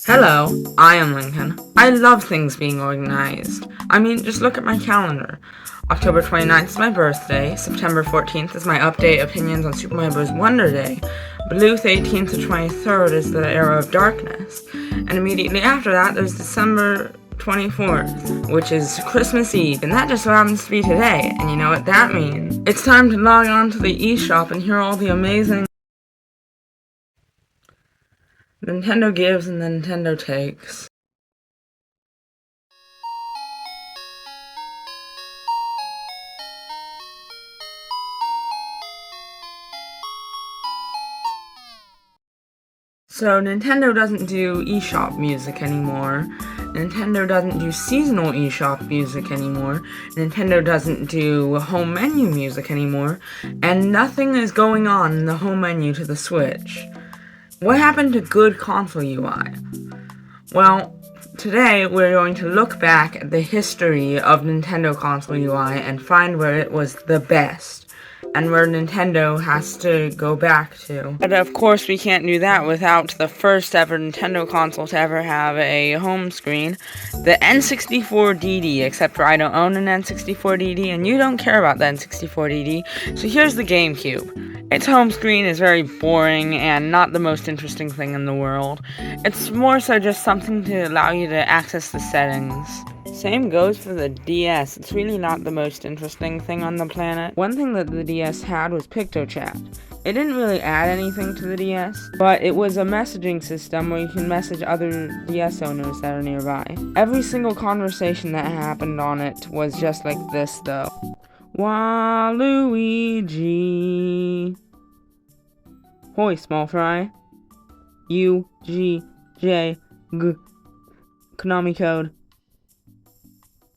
Hello, I am Lincoln. I love things being organized. I mean, just look at my calendar. October 29th is my birthday, September 14th is my update opinions on Super Mario Bros. Wonder Day, Bluth 18th to 23rd is the Era of Darkness, and immediately after that there's December 24th, which is Christmas Eve, and that just so happens to be today, and you know what that means. It's time to log on to the eShop and hear all the amazing Nintendo gives and Nintendo takes. So Nintendo doesn't do eShop music anymore. Nintendo doesn't do seasonal eShop music anymore. Nintendo doesn't do home menu music anymore. And nothing is going on in the home menu to the Switch. What happened to good console UI? Well, today we're going to look back at the history of Nintendo console UI and find where it was the best, and where Nintendo has to go back to. But of course we can't do that without the first ever Nintendo console to ever have a home screen, the N64DD, except for I don't own an N64DD, and you don't care about the N64DD, so here's the GameCube. Its home screen is very boring and not the most interesting thing in the world. It's more so just something to allow you to access the settings. Same goes for the DS. It's really not the most interesting thing on the planet. One thing that the DS had was PictoChat. It didn't really add anything to the DS, but it was a messaging system where you can message other DS owners that are nearby. Every single conversation that happened on it was just like this, though. Waluigi. Hoi, small fry. U, G, J, G. Konami code.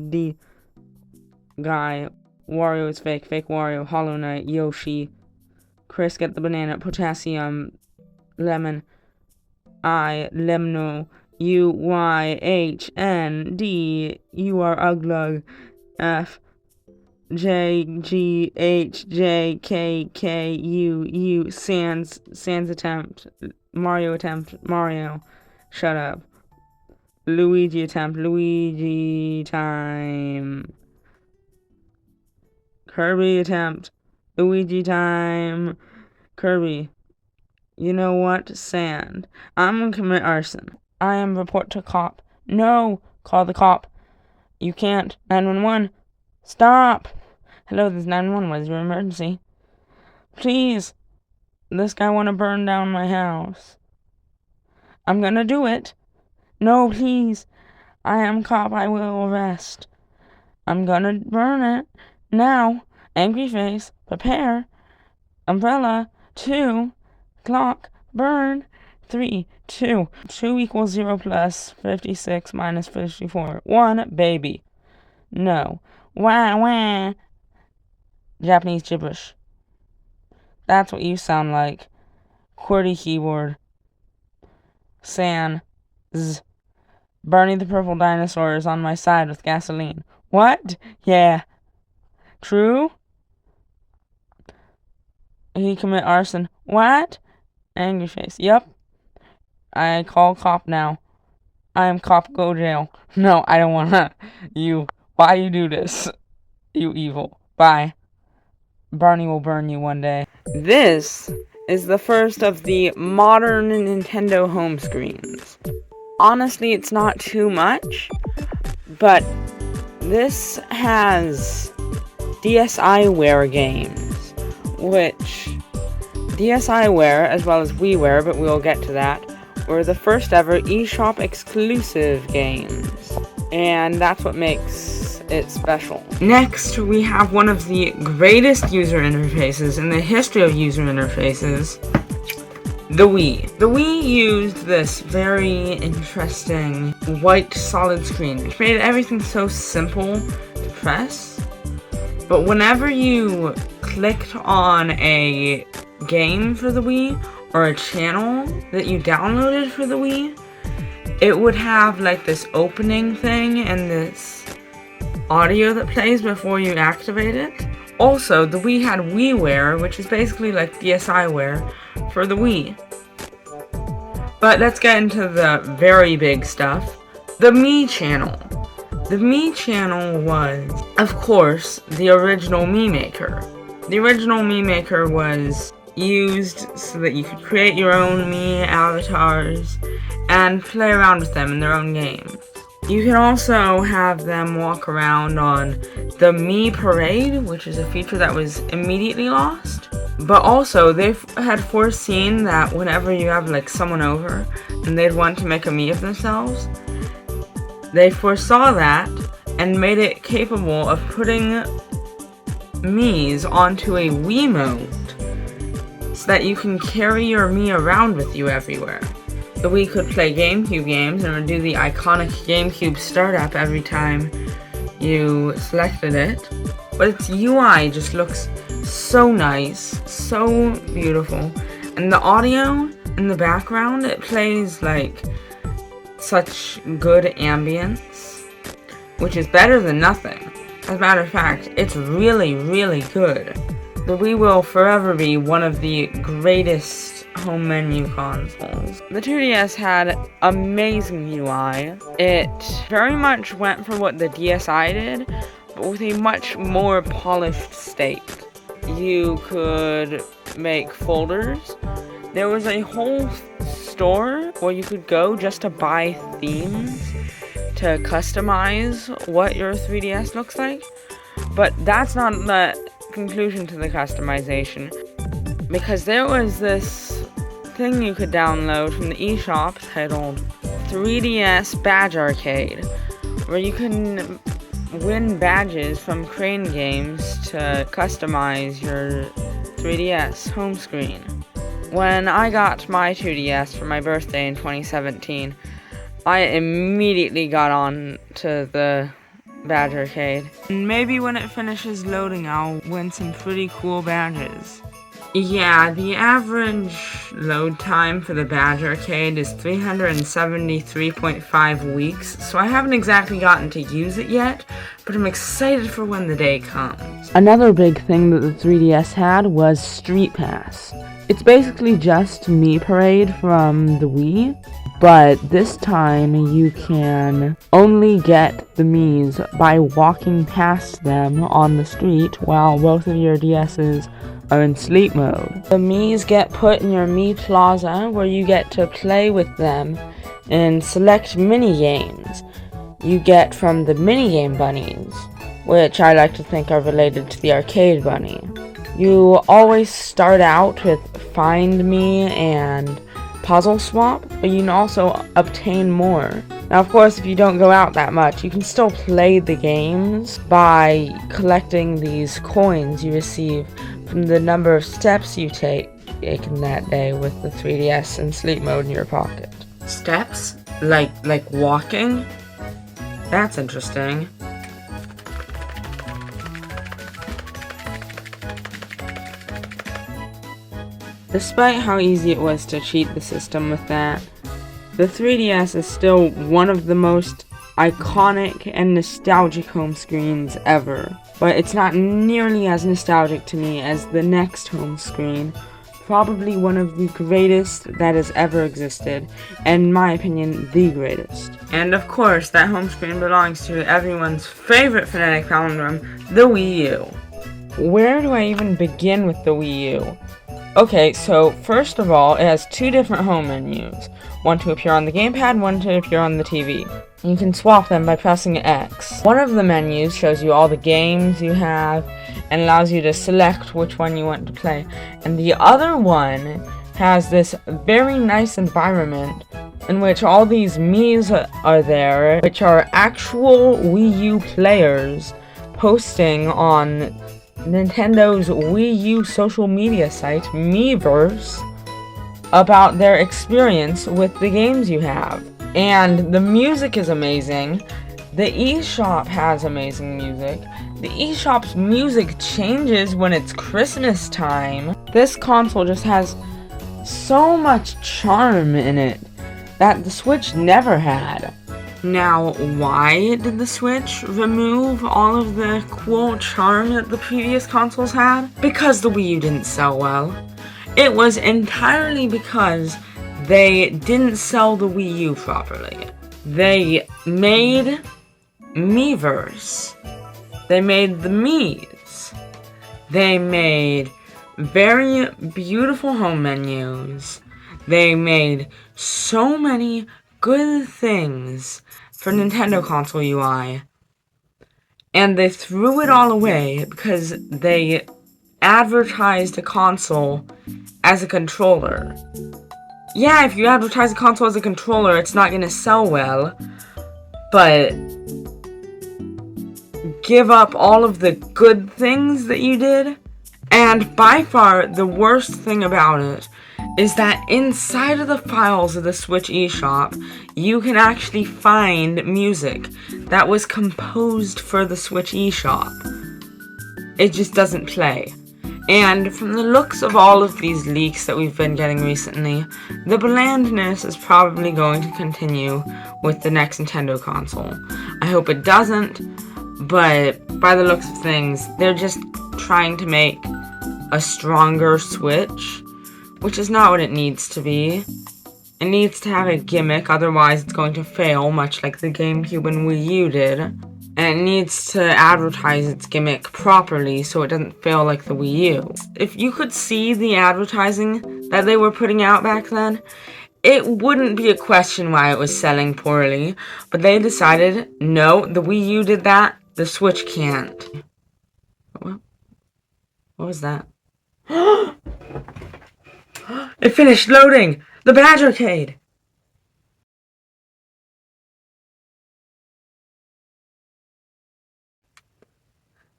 D. Guy. Wario is fake. Fake Wario. Hollow Knight. Yoshi. Chris, get the banana. Potassium. Lemon. I. Lemno. U, Y, H, N, D. You are uglug. F. J, G, H, J, K, K, U, Sans attempt, Mario, shut up. Luigi attempt, Luigi time. Kirby attempt, Luigi time. Kirby, you know what? Sand. I'm gonna commit arson. I am report to cop. No! Call the cop. You can't. 911. Stop! Hello, this is 911. What is your emergency? Please! This guy wanna burn down my house. I'm gonna do it. No, please. I am cop. I will arrest. I'm gonna burn it. Now. Angry face. Prepare. Umbrella. 2. Clock. Burn. 3, 2. 2 equals 0 plus 56 minus 54. 1. Baby. No. Wah, wah. Japanese gibberish. That's what you sound like. QWERTY keyboard. San. Z. Barney the purple dinosaur is on my side with gasoline. What? Yeah. True? He commit arson. What? Angry face. Yep. I call cop now. I am cop, go jail. No, I don't wanna. You. Why you do this? You evil. Bye. Barney will burn you one day. This is the first of the modern Nintendo home screens. Honestly, it's not too much, but this has DSiWare games, which DSiWare, as well as WiiWare, but we'll get to that, were the first ever eShop exclusive games, and that's what makes it special. Next, we have one of the greatest user interfaces in the history of user interfaces, the Wii. The Wii used this very interesting white solid screen, which made everything so simple to press. But whenever you clicked on a game for the Wii, or a channel that you downloaded for the Wii, it would have like this opening thing and this audio that plays before you activate it. Also, the Wii had WiiWare, which is basically like DSiWare for the Wii. But let's get into the very big stuff. The Me channel. The Me channel was, of course, the original Me Maker. The original Me Maker was used so that you could create your own Me avatars and play around with them in their own game. You can also have them walk around on the Me Parade, which is a feature that was immediately lost. But also, they had foreseen that whenever you have like someone over and they'd want to make a Me of themselves, they foresaw that and made it capable of putting Me's onto a Wiimote so that you can carry your Me around with you everywhere. The Wii could play GameCube games and would do the iconic GameCube startup every time you selected it. But its UI just looks so nice, so beautiful. And the audio in the background, it plays like such good ambience, which is better than nothing. As a matter of fact, it's really, really good. The Wii will forever be one of the greatest home menu consoles. The 2DS had amazing UI. It very much went for what the DSi did, but with a much more polished state. You could make folders. There was a whole store where you could go just to buy themes to customize what your 3DS looks like. But that's not the conclusion to the customization, because there was this thing you could download from the eShop titled 3DS Badge Arcade, where you can win badges from Crane Games to customize your 3DS home screen. When I got my 2DS for my birthday in 2017, I immediately got on to the Badge Arcade. And maybe when it finishes loading, I'll win some pretty cool badges. Yeah, the average load time for the Badge Arcade is 373.5 weeks, so I haven't exactly gotten to use it yet, but I'm excited for when the day comes. Another big thing that the 3DS had was Street Pass. It's basically just Me Parade from the Wii, but this time you can only get the Miis by walking past them on the street while both of your DSs are in sleep mode. The Miis get put in your Mii Plaza, where you get to play with them and select mini-games you get from the minigame bunnies, which I like to think are related to the arcade bunny. You always start out with Find Me and Puzzle Swap, but you can also obtain more. Now, of course, if you don't go out that much, you can still play the games by collecting these coins you receive from the number of steps you taken that day with the 3DS in sleep mode in your pocket. Steps? Like walking? That's interesting. Despite how easy it was to cheat the system with that, the 3DS is still one of the most iconic and nostalgic home screens ever. But it's not nearly as nostalgic to me as the next home screen, probably one of the greatest that has ever existed, and in my opinion, the greatest. And of course, that home screen belongs to everyone's favorite phonetic palindrome, the Wii U. Where do I even begin with the Wii U? Okay, so first of all, it has two different home menus. One to appear on the gamepad, one to appear on the TV. You can swap them by pressing X. One of the menus shows you all the games you have and allows you to select which one you want to play. And the other one has this very nice environment in which all these Miis are there, which are actual Wii U players posting on Nintendo's Wii U social media site, Miiverse, about their experience with the games you have. And the music is amazing. The eShop has amazing music. The eShop's music changes when it's Christmas time. This console just has so much charm in it that the Switch never had. Now, why did the Switch remove all of the cool charm that the previous consoles had? Because the Wii U didn't sell well. It was entirely because they didn't sell the Wii U properly. They made Miiverse. They made the Miis. They made very beautiful home menus. They made so many good things for Nintendo console UI. And they threw it all away because they advertised a console as a controller. Yeah, if you advertise a console as a controller, it's not going to sell well. But give up all of the good things that you did. And by far, the worst thing about it is that inside of the files of the Switch eShop, you can actually find music that was composed for the Switch eShop. It just doesn't play. And from the looks of all of these leaks that we've been getting recently, the blandness is probably going to continue with the next Nintendo console. I hope it doesn't, but by the looks of things, they're just trying to make a stronger Switch, which is not what it needs to be. It needs to have a gimmick, otherwise it's going to fail, much like the GameCube and Wii U did. And it needs to advertise its gimmick properly so it doesn't fail like the Wii U. If you could see the advertising that they were putting out back then, it wouldn't be a question why it was selling poorly. But they decided, no, the Wii U did that, the Switch can't. What was that? It finished loading! The Badgercade!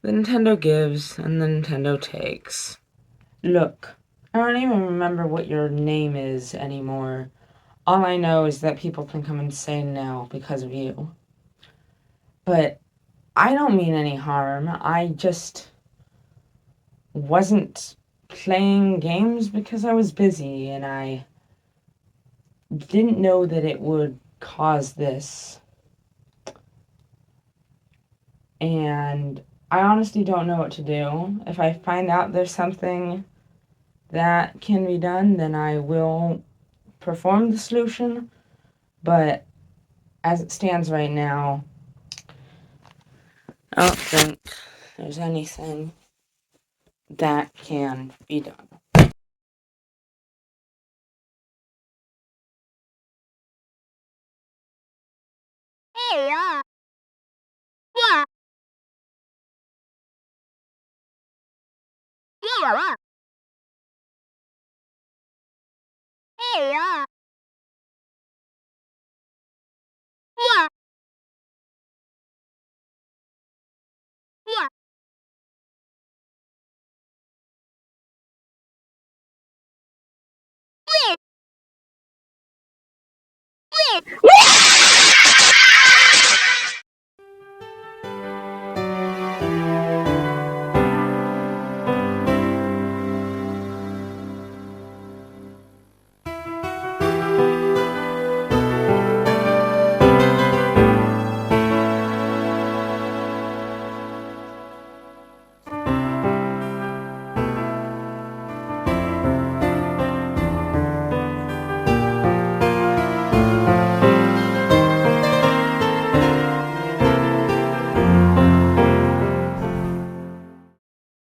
The Nintendo gives, and the Nintendo takes. Look, I don't even remember what your name is anymore. All I know is that people think I'm insane now because of you. But I don't mean any harm. I just wasn't playing games because I was busy, and I didn't know that it would cause this. And I honestly don't know what to do. If I find out there's something that can be done, then I will perform the solution. But as it stands right now, I don't think there's anything that can be done.